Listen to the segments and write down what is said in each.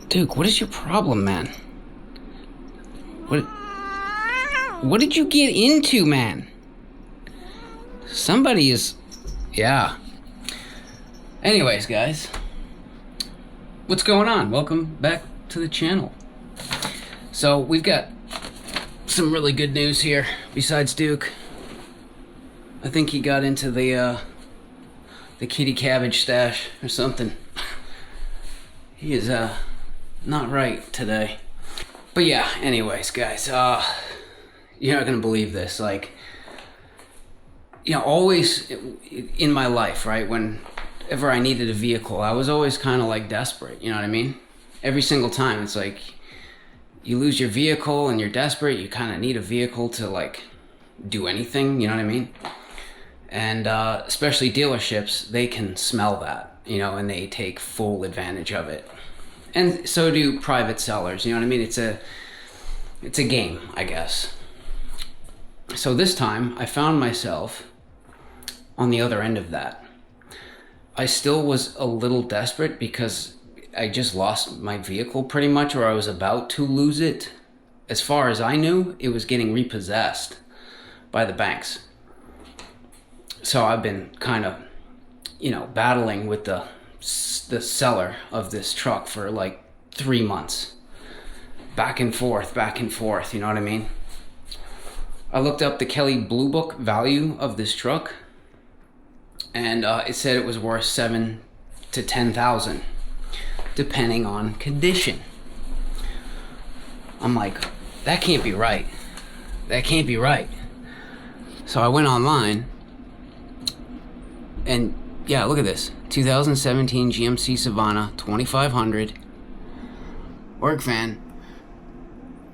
Duke, what is your problem, man? What did you get into, man? Somebody is... Yeah. Anyways, guys. What's going on? Welcome back to the channel. So, we've got some really good news here, besides Duke. I think he got into the kitty cabbage stash or something. He is, not right today. But yeah, anyways, guys, you're not gonna believe this. Like, you know, always in my life, right, whenever I needed a vehicle, I was always kind of like desperate, you know what I mean? Every single time, it's like, you lose your vehicle and you're desperate, you kind of need a vehicle to, like, do anything, you know what I mean? And especially dealerships, they can smell that, you know, and they take full advantage of it. And so do private sellers, you know what I mean? It's a game, I guess. So this time, I found myself on the other end of that. I still was a little desperate because I just lost my vehicle pretty much, or I was about to lose it. As far as I knew, it was getting repossessed by the banks. So I've been kind of, you know, battling with the seller of this truck for like 3 months. Back and forth, you know what I mean? I looked up the Kelley Blue Book value of this truck, and it said it was worth $7,000 to $10,000, depending on condition. I'm like, that can't be right. That can't be right. So I went online, and yeah, look at this. 2017 GMC Savannah 2500 work van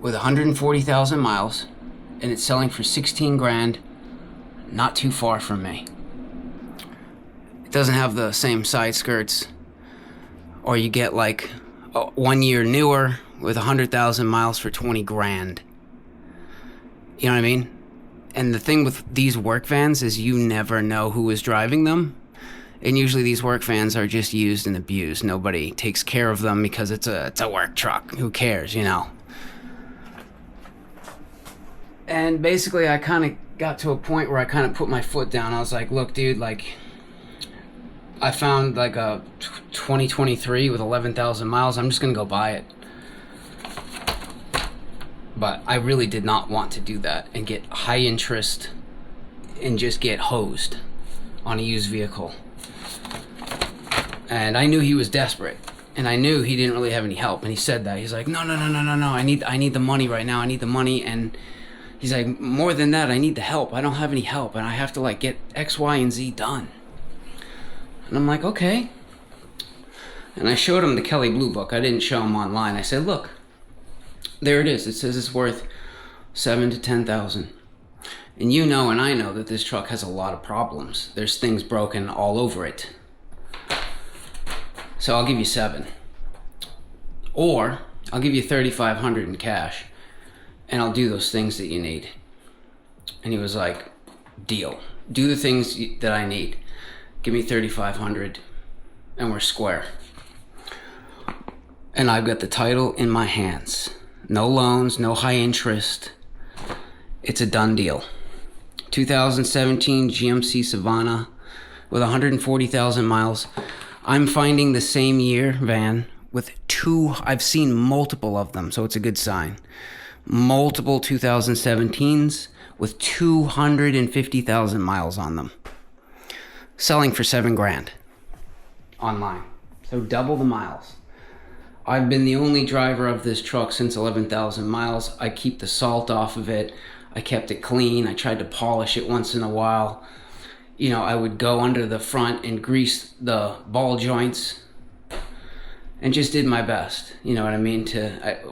with 140,000 miles, and it's selling for 16 grand, not too far from me. It doesn't have the same side skirts, or you get like 1 year newer with 100,000 miles for 20 grand. You know what I mean? And the thing with these work vans is you never know who is driving them. And usually these work vans are just used and abused. Nobody takes care of them because it's a work truck. Who cares, you know? And basically I kind of got to a point where I kind of put my foot down. I was like, look, dude, like, I found like a 2023 with 11,000 miles. I'm just going to go buy it. But I really did not want to do that and get high interest and just get hosed on a used vehicle. And I knew he was desperate, and I knew he didn't really have any help. And he said that. He's like, no, I need the money right now. I need the money. And he's like, more than that, I need the help. I don't have any help, and I have to like get X, Y, and Z done. And I'm like, okay. And I showed him the Kelley Blue Book. I didn't show him online. I said, look, there it is. It says it's worth $7,000 to $10,000. And you know, and I know that this truck has a lot of problems. There's things broken all over it. So I'll give you 7. Or I'll give you $3,500 in cash, and I'll do those things that you need. And he was like, deal. Do the things that I need. Give me $3,500 and we're square. And I've got the title in my hands. No loans, no high interest. It's a done deal. 2017 GMC Savannah with 140,000 miles. I'm finding the same year van with I've seen multiple of them, so it's a good sign. Multiple 2017s with 250,000 miles on them. Selling for 7 grand online. So double the miles. I've been the only driver of this truck since 11,000 miles. I keep the salt off of it. I kept it clean. I tried to polish it once in a while. You know, I would go under the front and grease the ball joints and just did my best. You know what I mean?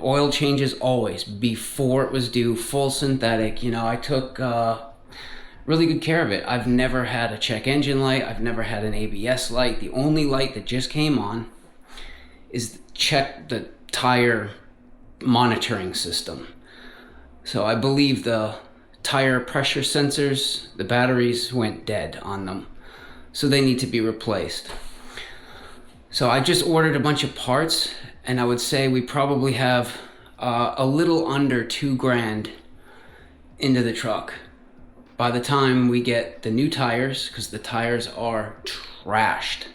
Oil changes always before it was due, full synthetic. You know, I took really good care of it. I've never had a check engine light. I've never had an ABS light. The only light that just came on is check the tire monitoring system. So I believe the tire pressure sensors, the batteries went dead on them. So they need to be replaced. So I just ordered a bunch of parts, and I would say we probably have a little under $2,000 into the truck by the time we get the new tires, because the tires are trashed.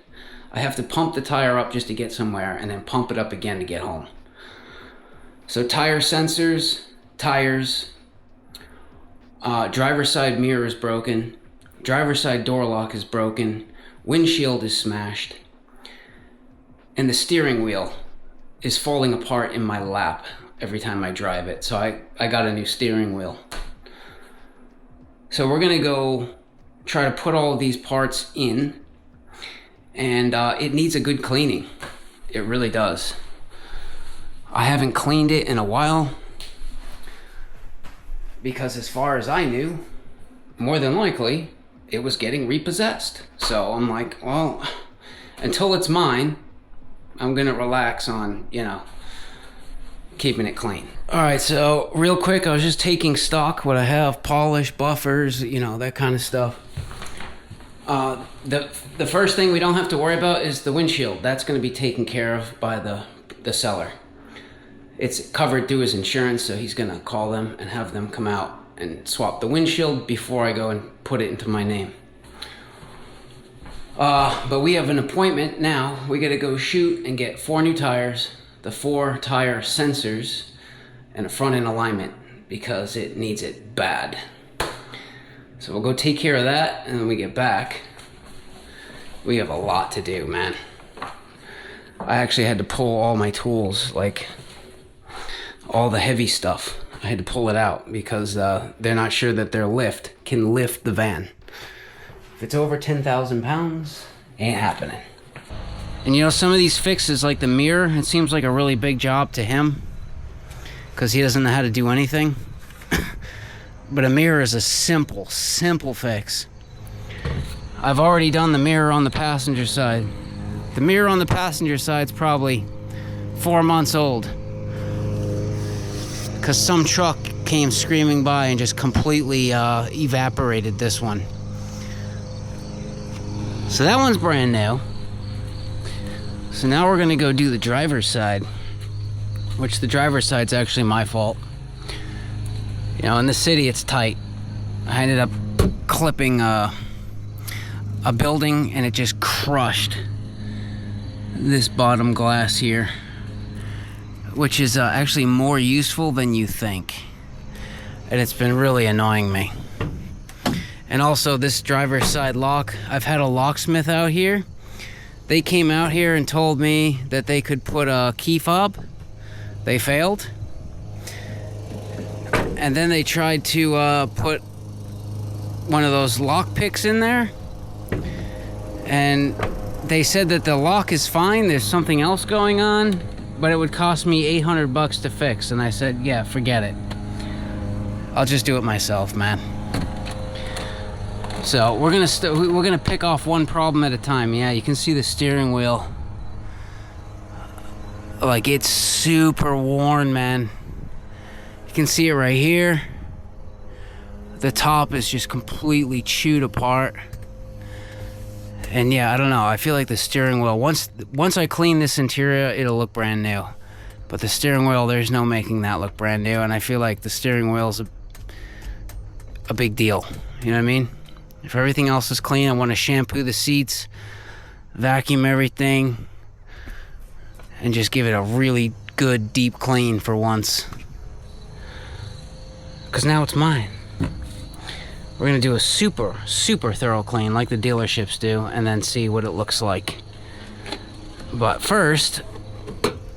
I have to pump the tire up just to get somewhere and then pump it up again to get home. So tire sensors, tires, driver's side mirror is broken, driver's side door lock is broken, windshield is smashed, and the steering wheel is falling apart in my lap every time I drive it. So I got a new steering wheel. So we're gonna go try to put all of these parts in, and it needs a good cleaning. It really does. I haven't cleaned it in a while because, as far as I knew, more than likely it was getting repossessed. So I'm like, well, until it's mine, I'm gonna relax on, keeping it clean. All right, so real quick, I was just taking stock what I have, polish, buffers, that kind of stuff. The first thing we don't have to worry about is the windshield. That's going to be taken care of by the seller. It's covered through his insurance, so he's going to call them and have them come out and swap the windshield before I go and put it into my name. But we have an appointment now. We got to go shoot and get 4 new tires, the 4 tire sensors, and a front end alignment because it needs it bad. So we'll go take care of that, and then we get back. We have a lot to do, man. I actually had to pull all my tools, like all the heavy stuff. I had to pull it out because they're not sure that their lift can lift the van. If it's over 10,000 pounds, ain't happening. And some of these fixes, like the mirror, it seems like a really big job to him because he doesn't know how to do anything. But a mirror is a simple fix. I've already done the mirror on the passenger side. The mirror on the passenger side's probably 4 months old because some truck came screaming by and just completely evaporated this one. So that one's brand new. So now we're gonna go do the driver's side, which the driver's side's actually my fault. In the city it's tight. I ended up clipping a building and it just crushed this bottom glass here, which is actually more useful than you think. And it's been really annoying me. And also this driver's side lock, I've had a locksmith out here. They came out here and told me that they could put a key fob. They failed. And then they tried to put one of those lock picks in there. And they said that the lock is fine, there's something else going on, but it would cost me $800 to fix. And I said, yeah, forget it. I'll just do it myself, man. So we're gonna pick off one problem at a time. Yeah, you can see the steering wheel. Like, it's super worn, man. You can see it right here. The top is just completely chewed apart. And yeah, I don't know. I feel like the steering wheel, once I clean this interior, it'll look brand new. But the steering wheel, there's no making that look brand new. And I feel like the steering wheel's a big deal. You know what I mean? If everything else is clean, I want to shampoo the seats, vacuum everything, and just give it a really good deep clean for once. Because now it's mine. We're going to do a super thorough clean like the dealerships do, and then see what it looks like. But first,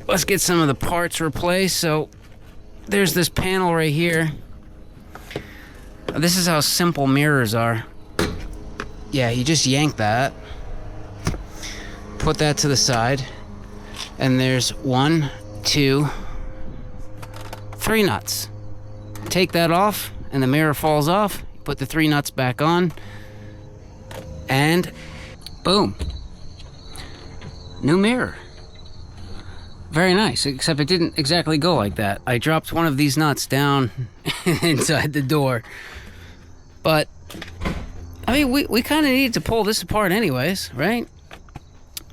let's get some of the parts replaced. So there's this panel right here. This is how simple mirrors are. Yeah, you just yank that, put that to the side, and there's 1, 2, 3 nuts. Take that off, and the mirror falls off. Put the 3 nuts back on, and boom, new mirror. very nice, except it didn't exactly go like that. I dropped one of these nuts down inside the door. But, I mean, we kind of need to pull this apart anyways, right?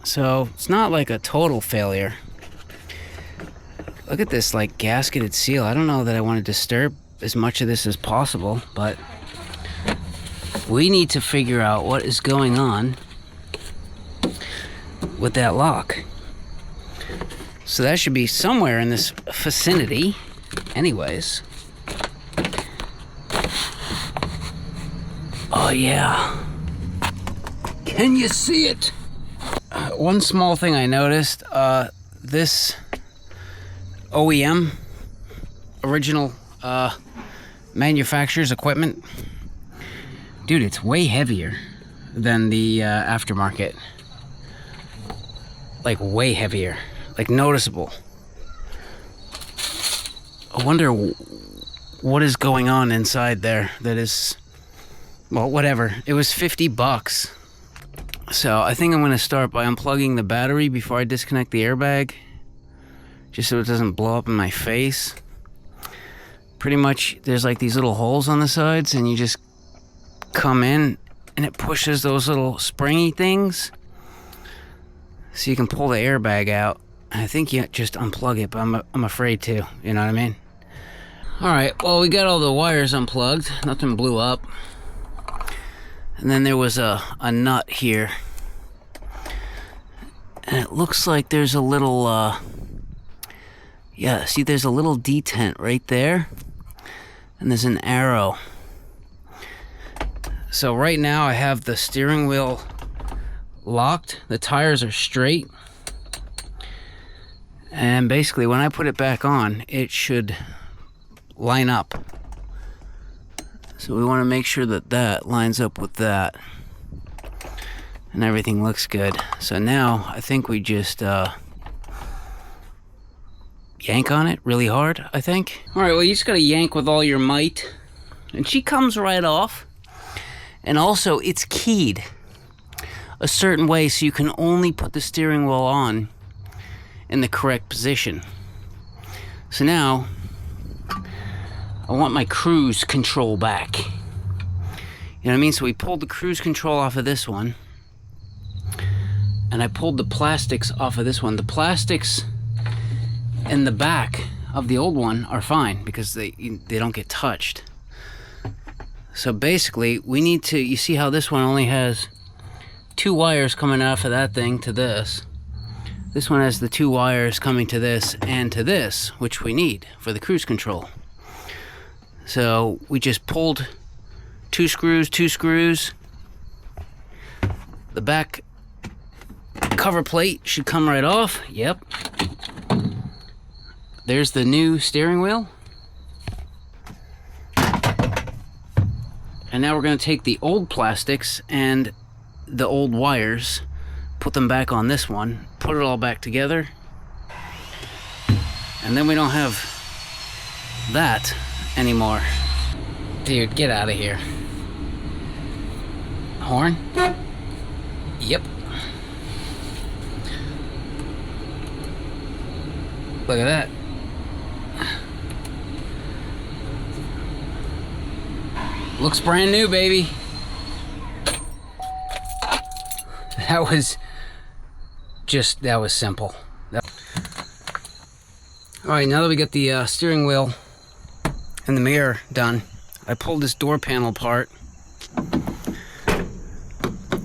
So, it's not like a total failure. Look at this, like, gasketed seal. I don't know that I want to disturb as much of this as possible, but we need to figure out what is going on with that lock. So that should be somewhere in this vicinity. Anyways. Oh yeah. Can you see it? One small thing I noticed, this OEM, original manufacturer's equipment, dude, it's way heavier than the aftermarket. Like way heavier. Like noticeable. I wonder what is going on inside there that is, well, whatever. It was $50. So I think I'm going to start by unplugging the battery before I disconnect the airbag, just so it doesn't blow up in my face. Pretty much there's like these little holes on the sides, and you just come in and it pushes those little springy things so you can pull the airbag out. I think you just unplug it, but I'm afraid to, you know what I mean? Alright, well, we got all the wires unplugged. Nothing blew up. And then there was a nut here. And it looks like there's a little, yeah, see, there's a little detent right there. And there's an arrow. So right now I have the steering wheel locked. The tires are straight. And basically, when I put it back on, it should line up. So we want to make sure that that lines up with that. And everything looks good. So now, I think we just yank on it really hard, I think. Alright, well, you just gotta yank with all your might. And she comes right off. And also, it's keyed a certain way, so you can only put the steering wheel on in the correct position. So now I want my cruise control back. You know what I mean? So we pulled the cruise control off of this one, and I pulled the plastics off of this one. The plastics in the back of the old one are fine because they don't get touched. So basically we need to, you see how this one only has 2 wires coming off of that thing to this. This one has the 2 wires coming to this and to this, which we need for the cruise control. So we just pulled 2 screws. The back cover plate should come right off. Yep. There's the new steering wheel. And now we're going to take the old plastics and the old wires, put them back on this one, put it all back together, and then we don't have that anymore. Dude, get out of here. Horn? Yep. Look at that. Looks brand new, baby. That was simple. Alright, now that we got the steering wheel and the mirror done, I pulled this door panel apart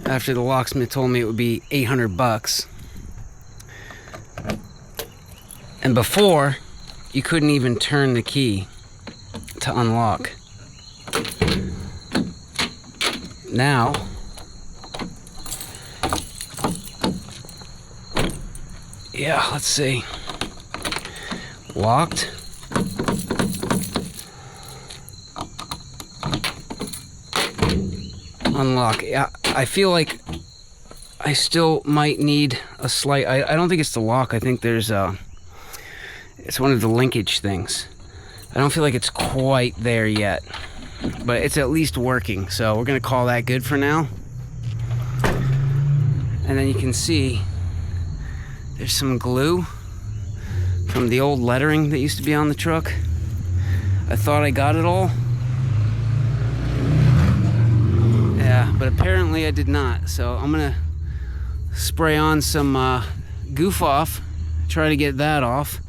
after the locksmith told me it would be $800. And before, you couldn't even turn the key to unlock. Now, yeah, let's see. Locked. Unlock. Yeah, I feel like I still might need a slight, I don't think it's the lock. I think there's it's one of the linkage things. I don't feel like it's quite there yet, but it's at least working. So we're gonna call that good for now. And then you can see there's some glue from the old lettering that used to be on the truck. I thought I got it all. Yeah, but apparently I did not. So I'm gonna spray on some goof off, try to get that off.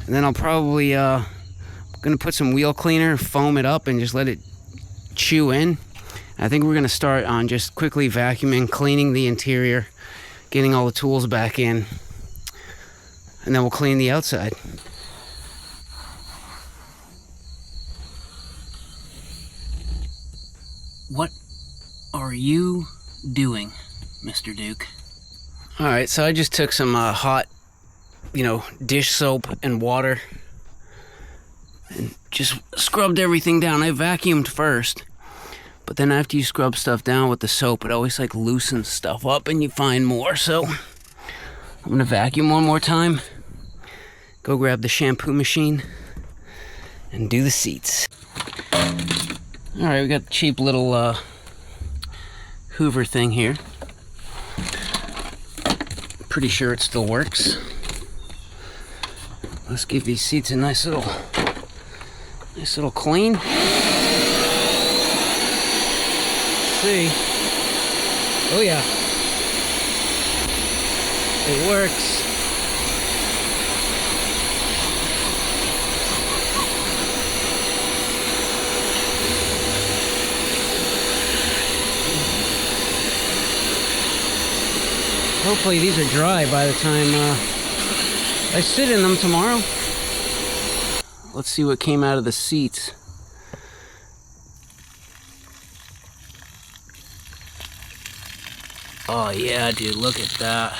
And then I'll probably gonna put some wheel cleaner, foam it up, and just let it chew in. I think we're gonna start on just quickly vacuuming, cleaning the interior, getting all the tools back in, and then we'll clean the outside. What are you doing, Mr. Duke? All right, so I just took some hot, dish soap and water and just scrubbed everything down. I vacuumed first, but then after you scrub stuff down with the soap, it always like loosens stuff up and you find more. So I'm gonna vacuum one more time, go grab the shampoo machine, and do the seats. All right, we got the cheap little Hoover thing here. Pretty sure it still works. Let's give these seats a nice little clean. Let's see. Oh yeah, it works. Hopefully these are dry by the time I sit in them tomorrow. Let's see what came out of the seats. Oh yeah, dude, look at that.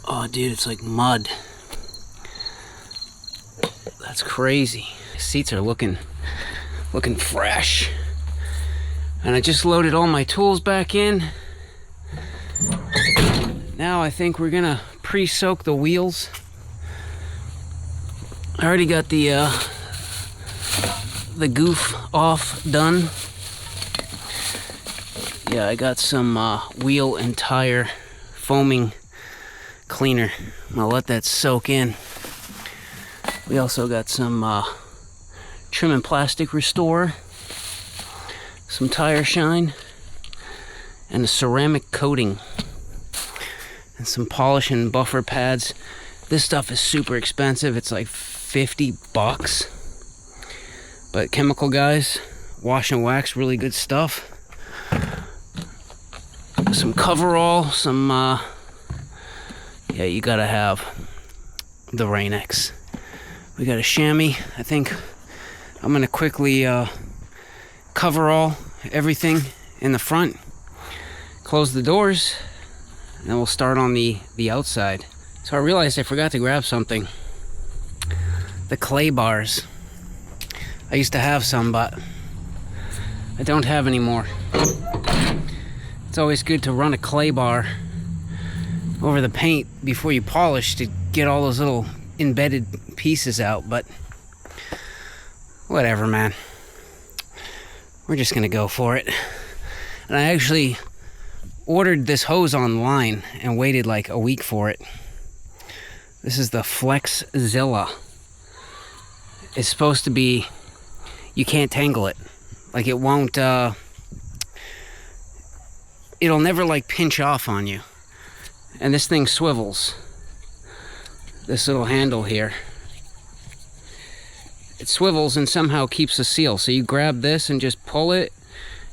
Oh dude, it's like mud. That's crazy. The seats are looking fresh. And I just loaded all my tools back in. Now I think we're gonna pre-soak the wheels. I already got the goof off done. Yeah, I got some wheel and tire foaming cleaner. I'll let that soak in. We also got some trim and plastic restorer, some tire shine, and a ceramic coating, and some polish and buffer pads. This stuff is super expensive. It's like $50. But Chemical Guys, wash and wax, really good stuff. Some coverall, some, yeah, you gotta have the Rain-X. We got a chamois. I think I'm gonna quickly coverall everything in the front, close the doors, and then we'll start on the outside. So I realized I forgot to grab something. The clay bars. I used to have some, but I don't have anymore. It's always good to run a clay bar over the paint before you polish to get all those little embedded pieces out, but whatever, man. We're just gonna go for it. And I actually ordered this hose online and waited like a week for it. This is the Flexzilla. It's supposed to be, you can't tangle it. Like it won't, it'll never like pinch off on you. And this thing swivels. This little handle here. It swivels and somehow keeps the seal. So you grab this and just pull it,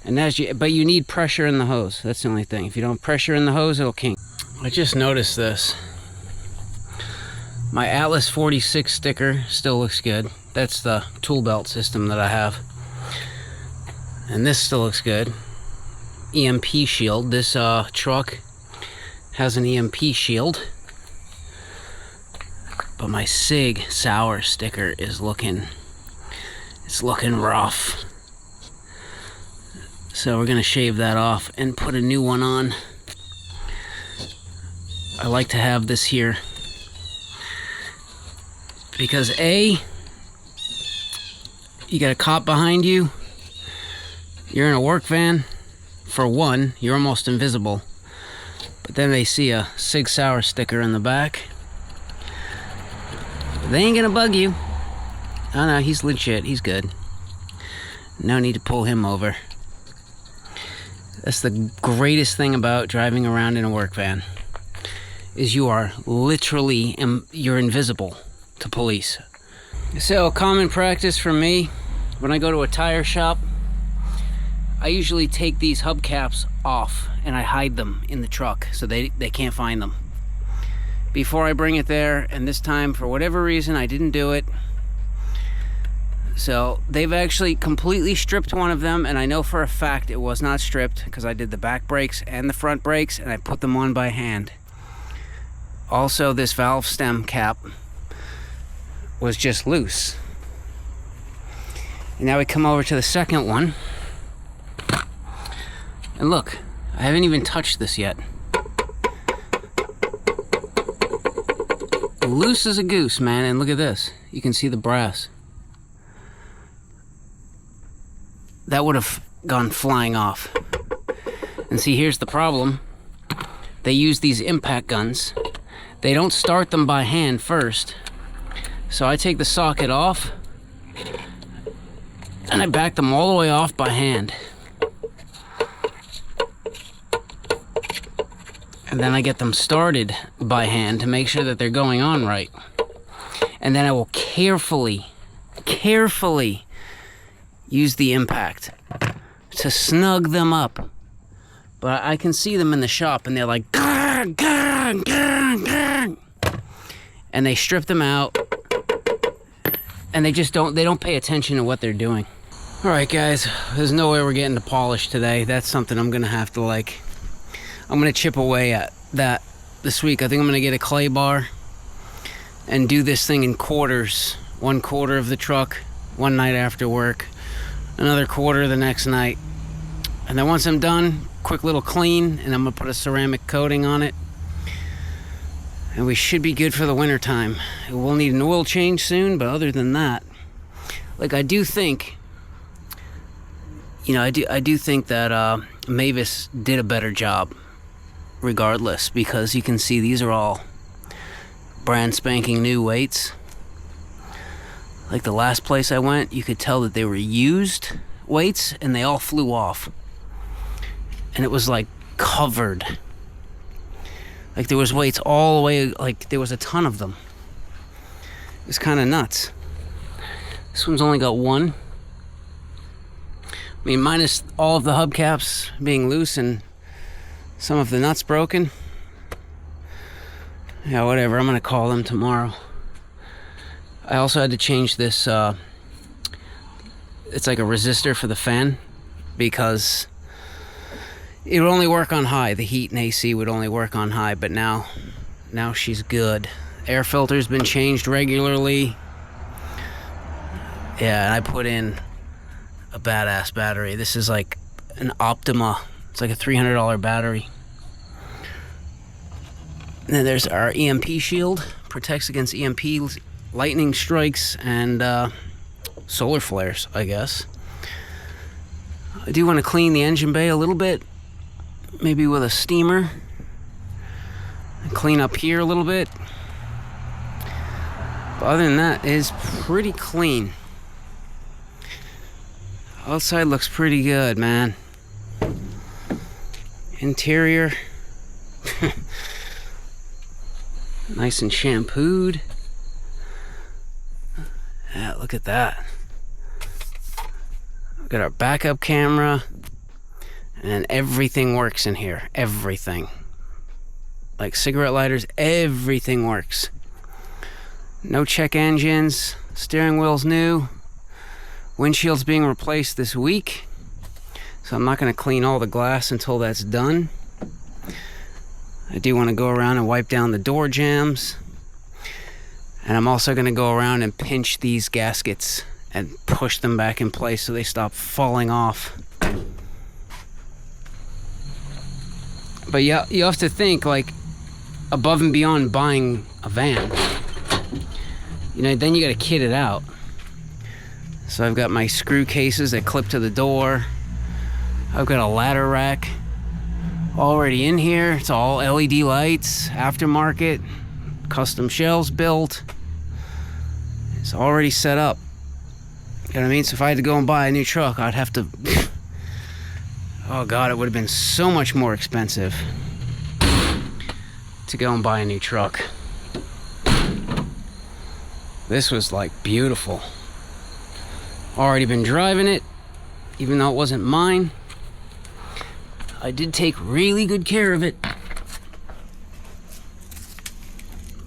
and but you need pressure in the hose. That's the only thing. If you don't pressure in the hose, it'll kink. I just noticed this. My Atlas 46 sticker still looks good. That's the tool belt system that I have. And this still looks good. EMP shield. This truck has an EMP shield. But my Sig Sauer sticker is looking rough. So we're gonna shave that off and put a new one on. I like to have this here because A, you got a cop behind you, you're in a work van. For one, you're almost invisible. But then they see a Sig Sauer sticker in the back. They ain't gonna bug you. Oh no, he's legit, he's good. No need to pull him over. That's the greatest thing about driving around in a work van, is you are literally, you're invisible to police. So, common practice for me, when I go to a tire shop, I usually take these hubcaps off and I hide them in the truck so they can't find them before I bring it there. And this time, for whatever reason, I didn't do it. So they've actually completely stripped one of them, and I know for a fact it was not stripped because I did the back brakes and the front brakes and I put them on by hand. Also, this valve stem cap was just loose. And now we come over to the second one. And look, I haven't even touched this yet. Loose as a goose, man. And look at this. You can see the brass. That would have gone flying off. And see, here's the problem. They use these impact guns. They don't start them by hand first. So I take the socket off and I back them all the way off by hand. And then I get them started by hand to make sure that they're going on right. And then I will carefully use the impact to snug them up. But I can see them in the shop and they're like, "Grr, grr, grr, grr." And they strip them out and they don't pay attention to what they're doing. All right, guys, there's no way we're getting to polish today. That's something I'm gonna have to I'm gonna chip away at that this week. I think I'm gonna get a clay bar and do this thing in quarters. 1/4 of the truck one night after work, another quarter the next night. And then once I'm done, quick little clean, and I'm gonna put a ceramic coating on it. And we should be good for the winter time. We'll need an oil change soon, but other than that, I do think, I do think that Mavis did a better job regardless, because you can see these are all brand spanking new weights. Like the last place I went, you could tell that they were used weights and they all flew off. And it was covered. There was weights all the way, there was a ton of them. It was kind of nuts. This one's only got one. I mean, minus all of the hubcaps being loose and some of the nuts broken. Yeah, whatever, I'm gonna call them tomorrow. I also had to change this, it's like a resistor for the fan, because it would only work on high. The heat and AC would only work on high, but now she's good. Air filter's been changed regularly. Yeah, and I put in a badass battery. This is like an Optima. It's like a $300 battery. And then there's our EMP shield. Protects against EMP, lightning strikes, and solar flares, I guess. I do want to clean the engine bay a little bit. Maybe with a steamer. And clean up here a little bit. But other than that, it is pretty clean. Outside looks pretty good, man. Interior. Nice and shampooed. Yeah, look at that. We've got our backup camera. And everything works in here. Everything. Like cigarette lighters, everything works. No check engines. Steering wheel's new. Windshield's being replaced this week. So I'm not going to clean all the glass until that's done. I do want to go around and wipe down the door jambs. And I'm also going to go around and pinch these gaskets and push them back in place so they stop falling off. But yeah, you have to think, above and beyond buying a van, then you got to kit it out. So I've got my screw cases that clip to the door. I've got a ladder rack already in here. It's all LED lights, aftermarket, custom shelves built. It's already set up. You know what I mean? So if I had to go and buy a new truck, I'd have to... Oh God, it would have been so much more expensive to go and buy a new truck. This was like beautiful. Already been driving it, even though it wasn't mine. I did take really good care of it.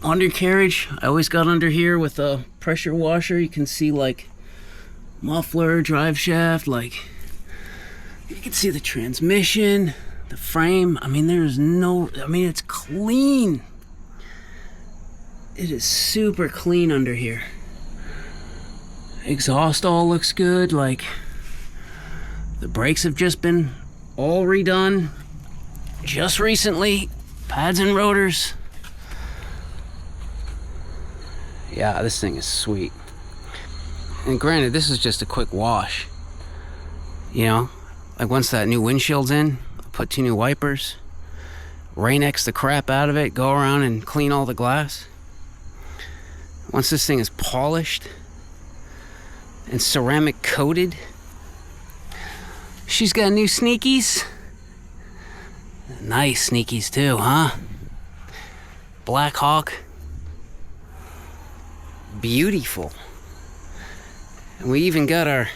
Undercarriage, I always got under here with a pressure washer. You can see like muffler, drive shaft, like you can see the transmission, the frame. I mean, it's clean. It is super clean under here. Exhaust all looks good. Like the brakes have just been all redone just recently. Pads and rotors. Yeah, this thing is sweet. And granted, this is just a quick wash. You know, like once that new windshield's in, I'll put 2 new wipers, Rain-X the crap out of it, go around and clean all the glass. Once this thing is polished and ceramic coated, she's got new sneakies. Nice sneakies too, huh? Black Hawk. Beautiful. And we even got our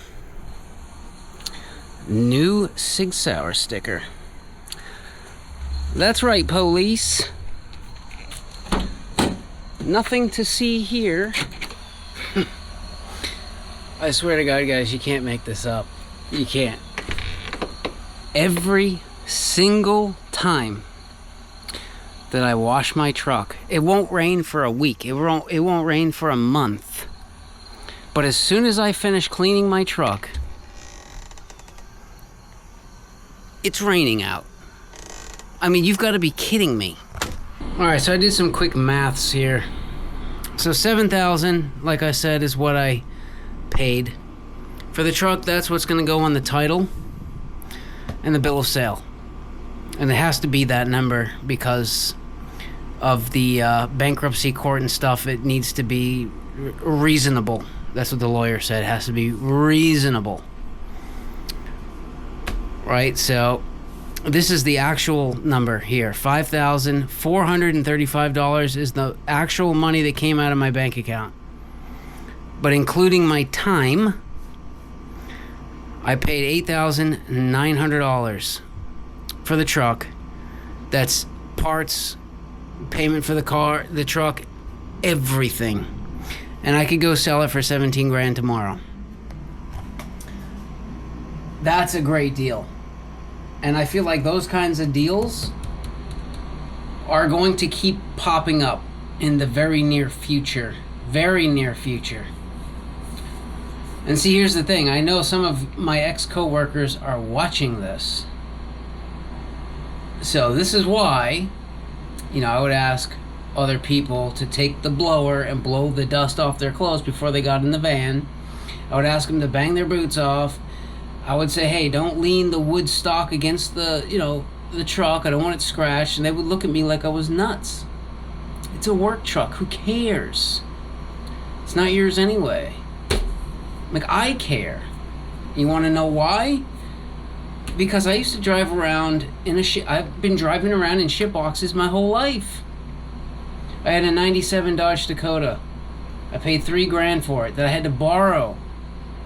new Sig Sauer sticker. That's right, police. Nothing to see here. I swear to God, guys, you can't make this up. You can't. Every single time that I wash my truck, it won't rain for a week. It won't rain for a month. But as soon as I finish cleaning my truck, it's raining out. I mean, you've got to be kidding me. All right, so I did some quick maths here. So $7,000, like I said, is what I paid for the truck. That's what's going to go on the title and the bill of sale, and it has to be that number because of the bankruptcy court and stuff. It needs to be reasonable. That's what the lawyer said. It has to be reasonable, right? So this is the actual number here. $5,435 is the actual money that came out of my bank account. But including my time, I paid $8,900 for the truck. That's parts, payment for the car, the truck, everything. And I could go sell it for 17 grand tomorrow. That's a great deal. And I feel like those kinds of deals are going to keep popping up in the very near future. Very near future. And see, here's the thing. I know some of my ex-coworkers are watching this. So this is why, I would ask other people to take the blower and blow the dust off their clothes before they got in the van. I would ask them to bang their boots off. I would say, hey, don't lean the wood stock against the truck. I don't want it scratched. And they would look at me like I was nuts. It's a work truck. Who cares? It's not yours anyway. Like, I care. You want to know why? Because I used to drive around in a ship. I've been driving around in shit boxes my whole life. I had a 97 Dodge Dakota. I paid $3 grand for it. That I had to borrow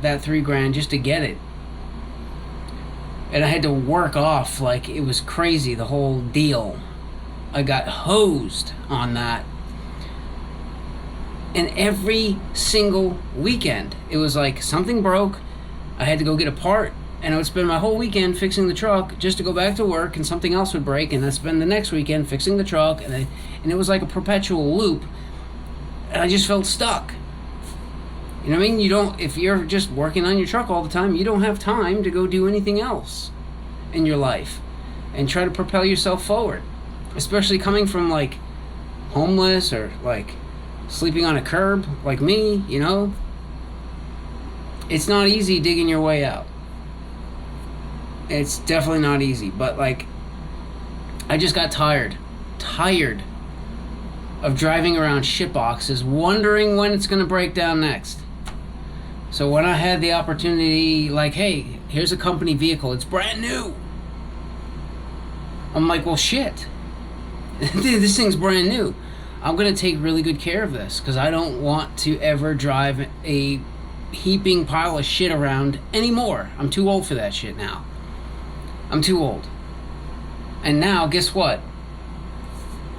that $3 grand just to get it. And I had to work off like it was crazy, the whole deal. I got hosed on that. And every single weekend, it was like something broke. I had to go get a part. And I would spend my whole weekend fixing the truck just to go back to work, and something else would break, and I'd spend the next weekend fixing the truck, and it was like a perpetual loop. And I just felt stuck. You know what I mean? If you're just working on your truck all the time, you don't have time to go do anything else in your life and try to propel yourself forward. Especially coming from like homeless or like sleeping on a curb like me, It's not easy digging your way out. It's definitely not easy, but like I just got tired of driving around shit boxes, wondering when it's going to break down next. So when I had the opportunity, like, hey, here's a company vehicle, it's brand new. I'm like, well, shit. This thing's brand new. I'm going to take really good care of this because I don't want to ever drive a heaping pile of shit around anymore. I'm too old for that shit now. I'm too old. And now, guess what?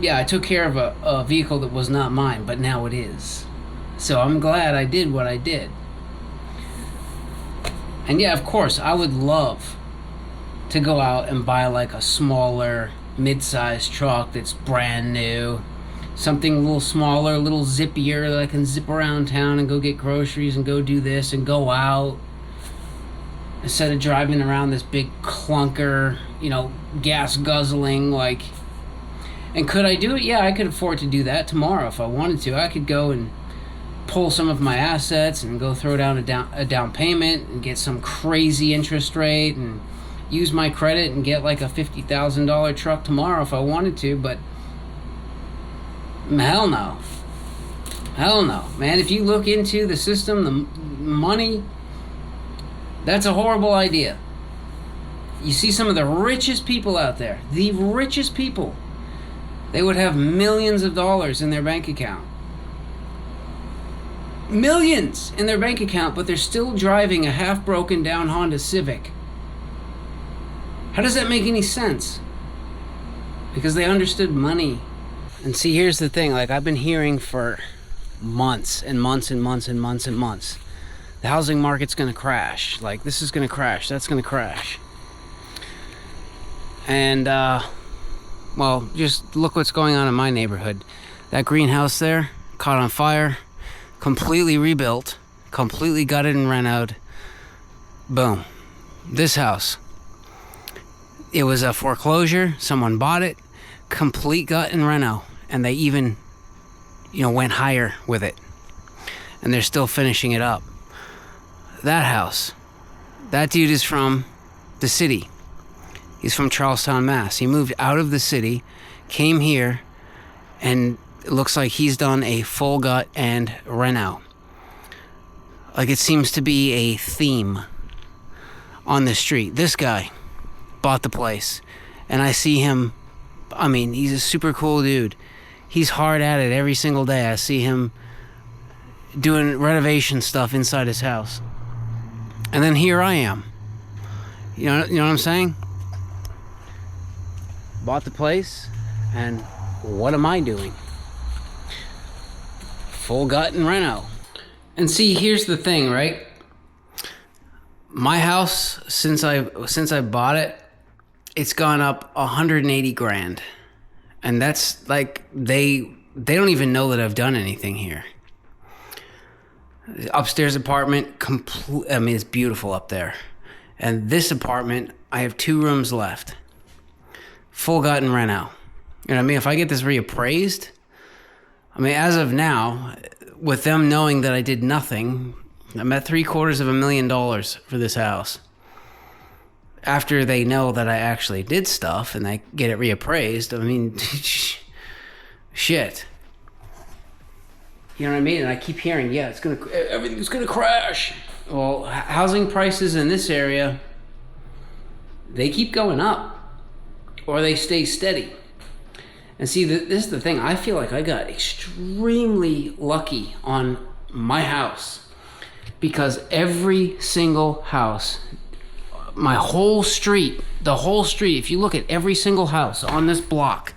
Yeah, I took care of a vehicle that was not mine, but now it is. So I'm glad I did what I did. And yeah, of course, I would love to go out and buy like a smaller, mid-sized truck that's brand new. Something a little smaller, a little zippier that I can zip around town and go get groceries and go do this and go out. Instead of driving around this big clunker, gas guzzling, like... And could I do it? Yeah, I could afford to do that tomorrow if I wanted to. I could go and pull some of my assets and go throw down a down payment and get some crazy interest rate and use my credit and get like a $50,000 truck tomorrow if I wanted to, but hell no. Hell no. Man, if you look into the system, the money, that's a horrible idea. You see some of the richest people out there, the richest people, they would have millions of dollars in their bank account. Millions in their bank account, but they're still driving a half broken down Honda Civic. How does that make any sense? Because they understood money. And see, here's the thing, like I've been hearing for months and months and months and months and months, the housing market's gonna crash. Like this is gonna crash, that's gonna crash. And well, just look what's going on in my neighborhood. That greenhouse there caught on fire, completely rebuilt, completely gutted and renoed. Boom. This house, it was a foreclosure, someone bought it, complete gut and reno, and they even went higher with it, and they're still finishing it up. That house, that dude is from the city. He's from Charlestown, Mass. He moved out of the city, came here, and it looks like he's done a full gut and reno. Like it seems to be a theme on the street. This guy bought the place, and I see him, I mean, he's a super cool dude. He's hard at it every single day. I see him doing renovation stuff inside his house. And then here I am. You know what I'm saying? Bought the place, and what am I doing? Full gut and reno. And see, here's the thing, right? My house, since I bought it, it's gone up 180 grand. And that's like, they don't even know that I've done anything here. The upstairs apartment, it's beautiful up there. And this apartment, I have 2 rooms left. Full gut and reno. You know what I mean? If I get this reappraised, I mean, as of now, with them knowing that I did nothing, I'm at $750,000 for this house. After they know that I actually did stuff and they get it reappraised, I mean, shit. You know what I mean? And I keep hearing, yeah, everything's gonna crash. Well, housing prices in this area, they keep going up, or they stay steady. And see, this is the thing. I feel like I got extremely lucky on my house, because every single house, my whole street, if you look at every single house on this block,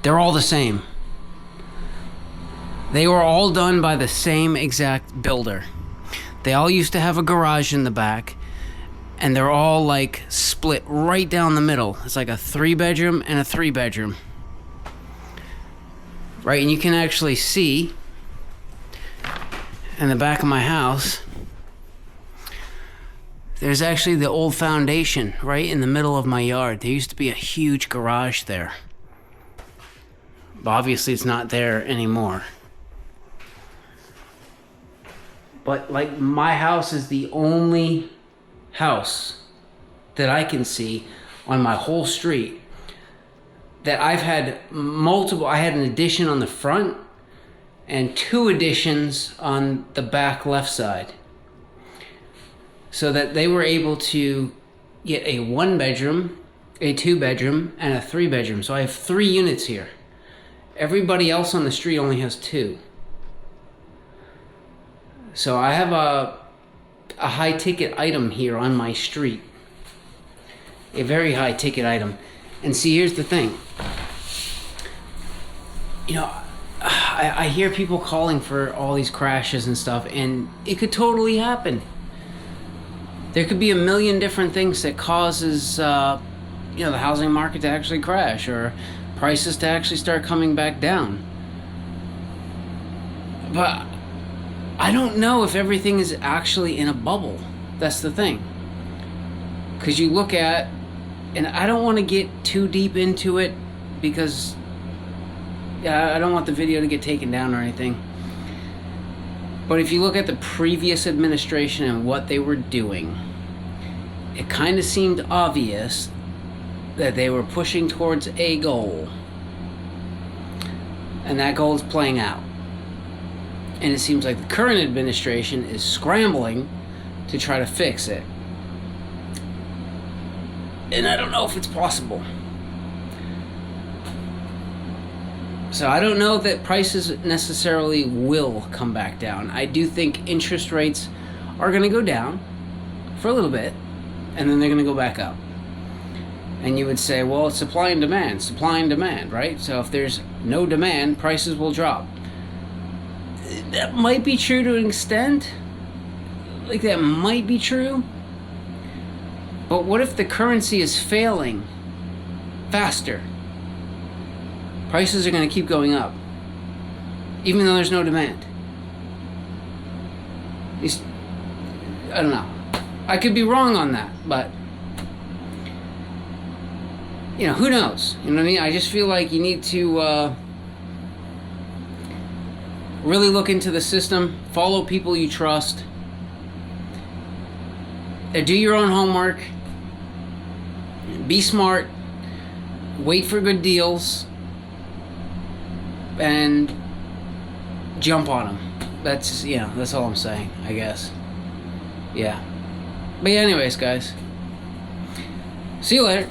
they're all the same. They were all done by the same exact builder. They all used to have a garage in the back, and they're all like split right down the middle. It's like a 3-bedroom and a 3-bedroom. Right, and you can actually see in the back of my house, there's actually the old foundation right in the middle of my yard. There used to be a huge garage there. But obviously it's not there anymore. But like, my house is the only house that I can see on my whole street that I've had multiple. I had an addition on the front and 2 additions on the back left side, so that they were able to get a 1-bedroom, a 2-bedroom, and a 3-bedroom. So I have 3 units here. Everybody else on the street only has 2. So I have a high ticket item here on my street. A very high ticket item. And see, here's the thing. You know, I hear people calling for all these crashes and stuff, and it could totally happen. There could be a million different things that causes, the housing market to actually crash, or prices to actually start coming back down. But I don't know if everything is actually in a bubble. That's the thing. Because you look at, and I don't want to get too deep into it because I don't want the video to get taken down or anything. But if you look at the previous administration and what they were doing, it kind of seemed obvious that they were pushing towards a goal. And that goal is playing out. And it seems like the current administration is scrambling to try to fix it. And I don't know if it's possible. So I don't know that prices necessarily will come back down. I do think interest rates are going to go down for a little bit, and then they're going to go back up. And you would say, well, it's supply and demand, right? So if there's no demand, prices will drop. That might be true to an extent. Like, that might be true. But what if the currency is failing faster? Prices are going to keep going up, even though there's no demand. I don't know. I could be wrong on that, but who knows? You know what I mean? I just feel like you need to really look into the system, follow people you trust, do your own homework, be smart, wait for good deals, and jump on them. That's all I'm saying, I guess. Yeah. But anyways, guys, see you later.